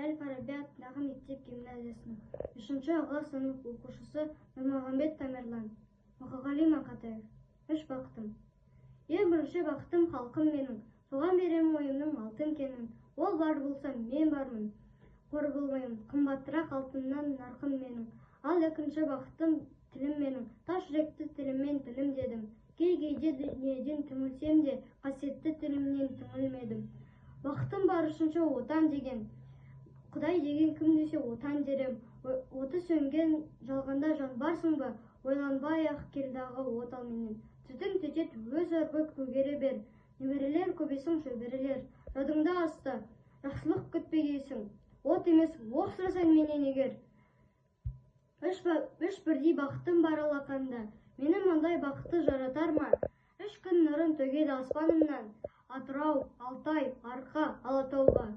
Әл-Фараби атындағы мектеп гимназиясының 3-ға сынып оқушысы Нұрмағамбет Тамерлан. Мұқағали Мақатаев. 3 бақытым. Ең бірінші бақытым халқым менің, соған беремін ойымның алтын кенін. Ол бар болса мен бармын, қор болмаймын, қымбаттырақ алтыннан нарқым менің. Ал екінші бақытым тілім менің, тас жүректі тіліммен тілім дедім. Кей-кейде дүниеден түңілсем де, қасиетті тілімнен түңілмедім. Бақытым бар үшінші отан деген, Құдай деген кім десе отан дерем. Оты сөнген жалғанда жан барсың ба, ойланбай-ақ келдағы от алменен. Түтін түтет өз арбы көгері бер, немерелер көбесің шөберелер. Жадыңда асты, жақсылық күтпегейсің, от емес оқ сұрасаң менен егер. Үш бірдей бақытым бар алақанда, мені маңдай бақытты жаратар ма? 3 күн нұрын төгеді аспанымнан, Атырау, Алтай, Арқа, Алатауға.